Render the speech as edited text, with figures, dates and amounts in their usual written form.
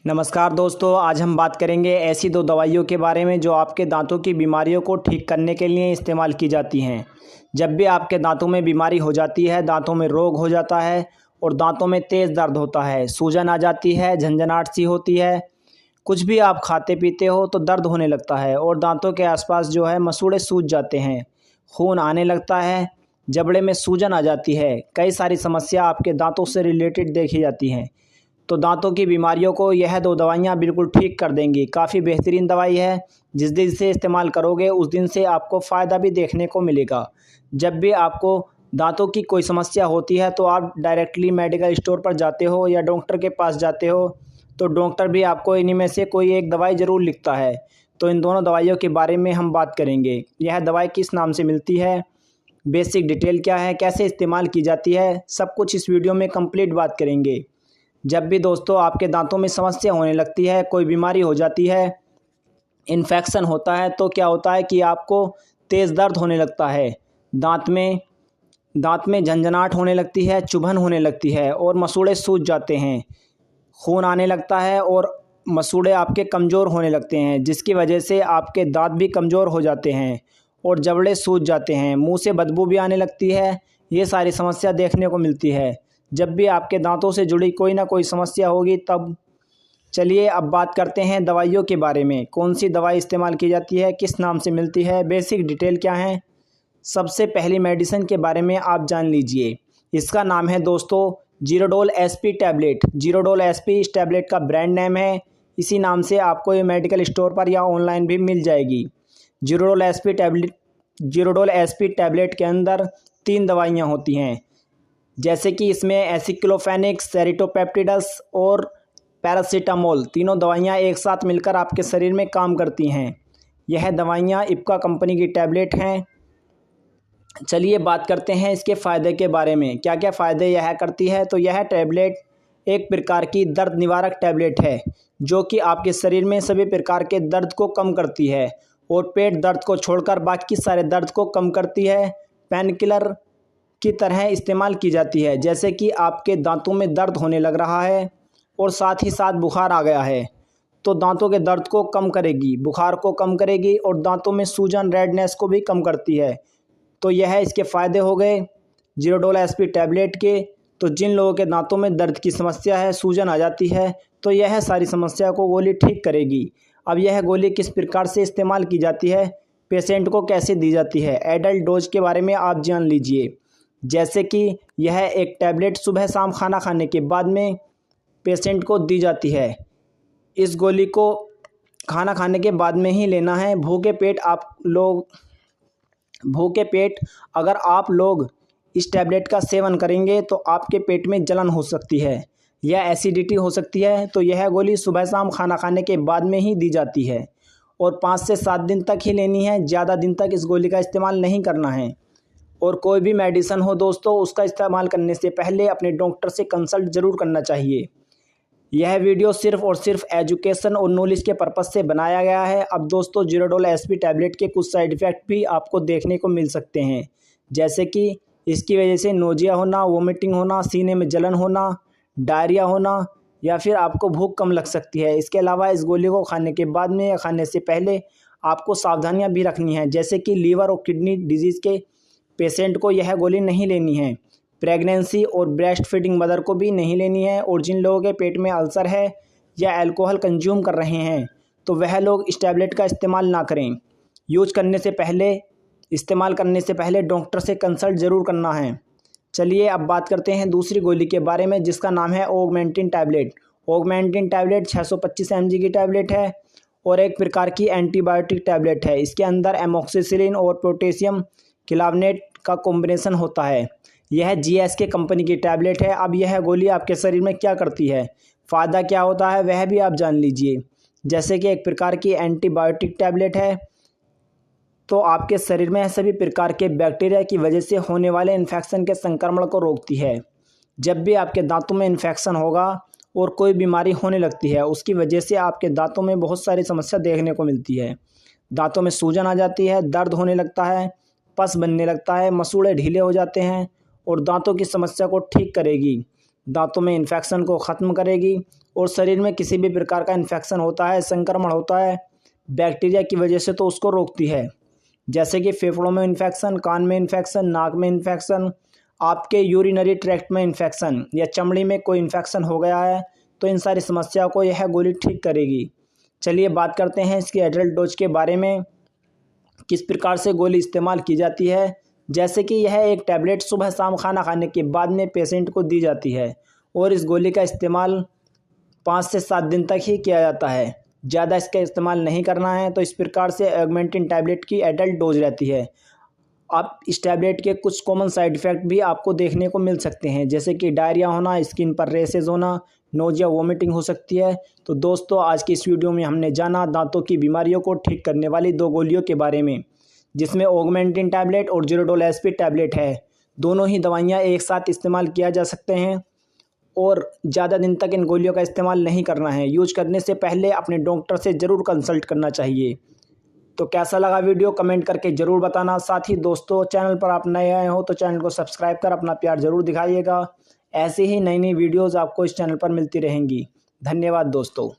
नमस्कार दोस्तों, आज हम बात करेंगे ऐसी दो दवाइयों के बारे में जो आपके दांतों की बीमारियों को ठीक करने के लिए इस्तेमाल की जाती हैं। जब भी आपके दांतों में बीमारी हो जाती है, दांतों में रोग हो जाता है और दांतों में तेज़ दर्द होता है, सूजन आ जाती है, झंझनाहट सी होती है, कुछ भी आप खाते पीते हो तो दर्द होने लगता है और दांतों के आसपास जो है मसूड़े सूज जाते हैं, खून आने लगता है, जबड़े में सूजन आ जाती है, कई सारी समस्या आपके दांतों से रिलेटेड देखी जाती हैं। तो दांतों की बीमारियों को यह दो दवाइयाँ बिल्कुल ठीक कर देंगी। काफ़ी बेहतरीन दवाई है, जिस दिन से इस्तेमाल करोगे उस दिन से आपको फ़ायदा भी देखने को मिलेगा। जब भी आपको दांतों की कोई समस्या होती है तो आप डायरेक्टली मेडिकल स्टोर पर जाते हो या डॉक्टर के पास जाते हो, तो डॉक्टर भी आपको इन्हीं में से कोई एक दवाई ज़रूर लिखता है। तो इन दोनों दवाइयों के बारे में हम बात करेंगे। यह दवाई किस नाम से मिलती है, बेसिक डिटेल क्या है, कैसे इस्तेमाल की जाती है, सब कुछ इस वीडियो में कंप्लीट बात करेंगे। जब भी दोस्तों आपके दांतों में समस्या होने लगती है, कोई बीमारी हो जाती है, इन्फेक्शन होता है, तो क्या होता है कि आपको तेज़ दर्द होने लगता है, दांत में झंझनाहट होने लगती है, चुभन होने लगती है और मसूड़े सूज जाते हैं, खून आने लगता है और मसूड़े आपके कमज़ोर होने लगते हैं, जिसकी वजह से आपके दांत भी कमज़ोर हो जाते हैं और जबड़े सूज जाते हैं, मुंह से बदबू भी आने लगती है। ये सारी समस्या देखने को मिलती है। जब भी आपके दांतों से जुड़ी कोई ना कोई समस्या होगी, तब चलिए अब बात करते हैं दवाइयों के बारे में। कौन सी दवाई इस्तेमाल की जाती है, किस नाम से मिलती है, बेसिक डिटेल क्या है। सबसे पहली मेडिसिन के बारे में आप जान लीजिए। इसका नाम है दोस्तों Zerodol SP tablet. Zerodol SP इस टैबलेट का ब्रांड नेम है। इसी नाम से आपको ये मेडिकल स्टोर पर या ऑनलाइन भी मिल जाएगी। जीरोडोल एसपी टैबलेट के अंदर 3 दवाइयाँ होती हैं, जैसे कि इसमें एसिक्लोफेनिक्स, सेरिटोपेप्टिडस और पैरासीटामोल, तीनों दवाइयाँ एक साथ मिलकर आपके शरीर में काम करती हैं। यह दवाइयाँ इप्का कंपनी की टैबलेट हैं। चलिए बात करते हैं इसके फ़ायदे के बारे में, क्या क्या फ़ायदे यह करती है। तो यह टैबलेट एक प्रकार की दर्द निवारक टैबलेट है, जो कि आपके शरीर में सभी प्रकार के दर्द को कम करती है और पेट दर्द को छोड़कर बाकी सारे दर्द को कम करती है। पेन किलर की तरह इस्तेमाल की जाती है। जैसे कि आपके दांतों में दर्द होने लग रहा है और साथ ही साथ बुखार आ गया है, तो दांतों के दर्द को कम करेगी, बुखार को कम करेगी और दांतों में सूजन, रेडनेस को भी कम करती है। तो यह इसके फ़ायदे हो गए जीरोडोल एसपी टैबलेट के। तो जिन लोगों के दांतों में दर्द की समस्या है, सूजन आ जाती है, तो यह सारी समस्या को गोली ठीक करेगी। अब यह गोली किस प्रकार से इस्तेमाल की जाती है, पेशेंट को कैसे दी जाती है, एडल्ट डोज के बारे में आप जान लीजिए। जैसे कि यह एक टैबलेट सुबह शाम खाना खाने के बाद में पेशेंट को दी जाती है। इस गोली को खाना खाने के बाद में ही लेना है। भूखे पेट अगर आप लोग इस टैबलेट का सेवन करेंगे तो आपके पेट में जलन हो सकती है या एसिडिटी हो सकती है। तो यह गोली सुबह शाम खाना खाने के बाद में ही दी जाती है और 5 से 7 दिन तक ही लेनी है, ज़्यादा दिन तक इस गोली का इस्तेमाल नहीं करना है। और कोई भी मेडिसिन हो दोस्तों, उसका इस्तेमाल करने से पहले अपने डॉक्टर से कंसल्ट ज़रूर करना चाहिए। यह वीडियो सिर्फ और सिर्फ एजुकेशन और नॉलेज के पर्पज़ से बनाया गया है। अब दोस्तों जीरोडोल एसपी टैबलेट के कुछ साइड इफ़ेक्ट भी आपको देखने को मिल सकते हैं, जैसे कि इसकी वजह से नोजिया होना, वोमिटिंग होना, सीने में जलन होना, डायरिया होना या फिर आपको भूख कम लग सकती है। इसके अलावा इस गोली को खाने के बाद में या खाने से पहले आपको सावधानियाँ भी रखनी हैं, जैसे कि लीवर और किडनी डिजीज़ के पेशेंट को यह गोली नहीं लेनी है। प्रेगनेंसी और ब्रेस्ट फीडिंग मदर को भी नहीं लेनी है। और जिन लोगों के पेट में अल्सर है या अल्कोहल कंज्यूम कर रहे हैं, तो वह लोग इस टैबलेट का इस्तेमाल ना करें। इस्तेमाल करने से पहले डॉक्टर से कंसल्ट ज़रूर करना है। चलिए अब बात करते हैं दूसरी गोली के बारे में, जिसका नाम है Augmentin tablet. Augmentin tablet 625 mg की टैबलेट है और एक प्रकार की एंटीबायोटिक टैबलेट है। इसके अंदर एमोक्सिसिलिन और पोटेशियम क्लावनेट का कॉम्बिनेशन होता है। यह जीएसके कंपनी की टैबलेट है। अब यह गोली आपके शरीर में क्या करती है, फ़ायदा क्या होता है, वह भी आप जान लीजिए। जैसे कि एक प्रकार की एंटीबायोटिक टैबलेट है, तो आपके शरीर में सभी प्रकार के बैक्टीरिया की वजह से होने वाले इन्फेक्शन के संक्रमण को रोकती है। जब भी आपके दांतों में इन्फेक्शन होगा और कोई बीमारी होने लगती है, उसकी वजह से आपके दांतों में बहुत सारी समस्या देखने को मिलती है। दांतों में सूजन आ जाती है, दर्द होने लगता है, पस बनने लगता है, मसूड़े ढीले हो जाते हैं और दांतों की समस्या को ठीक करेगी। दांतों में इन्फेक्शन को ख़त्म करेगी और शरीर में किसी भी प्रकार का इन्फेक्शन होता है, संक्रमण होता है बैक्टीरिया की वजह से, तो उसको रोकती है। जैसे कि फेफड़ों में इन्फेक्शन, कान में इन्फेक्शन, नाक में इन्फेक्शन, आपके यूरिनरी ट्रैक्ट में इन्फेक्शन या चमड़ी में कोई इन्फेक्शन हो गया है, तो इन सारी समस्या को यह गोली ठीक करेगी। चलिए बात करते हैं इसकी एडल्ट डोज के बारे में, किस प्रकार से गोली इस्तेमाल की जाती है। जैसे कि यह एक टैबलेट सुबह शाम खाना खाने के बाद में पेशेंट को दी जाती है और इस गोली का इस्तेमाल 5 से 7 दिन तक ही किया जाता है, ज़्यादा इसका इस्तेमाल नहीं करना है। तो इस प्रकार से ऑगमेंटिन टैबलेट की एडल्ट डोज रहती है। अब इस टैबलेट के कुछ कॉमन साइड इफ़ेक्ट भी आपको देखने को मिल सकते हैं, जैसे कि डायरिया होना, स्किन पर रेसेस होना, नोजिया वोमिटिंग हो सकती है। तो दोस्तों आज की इस वीडियो में हमने जाना दांतों की बीमारियों को ठीक करने वाली 2 गोलियों के बारे में, जिसमें ऑगमेंटिन टैबलेट और ज़ीरोडोल एसपी टैबलेट है। दोनों ही दवाइयाँ एक साथ इस्तेमाल किया जा सकते हैं और ज़्यादा दिन तक इन गोलियों का इस्तेमाल नहीं करना है। यूज करने से पहले अपने डॉक्टर से ज़रूर कंसल्ट करना चाहिए। तो कैसा लगा वीडियो कमेंट करके ज़रूर बताना। साथ ही दोस्तों चैनल पर आप नए आए हो तो चैनल को सब्सक्राइब कर अपना प्यार ज़रूर दिखाइएगा। ऐसे ही नई नई वीडियोज़ आपको इस चैनल पर मिलती रहेंगी। धन्यवाद दोस्तों।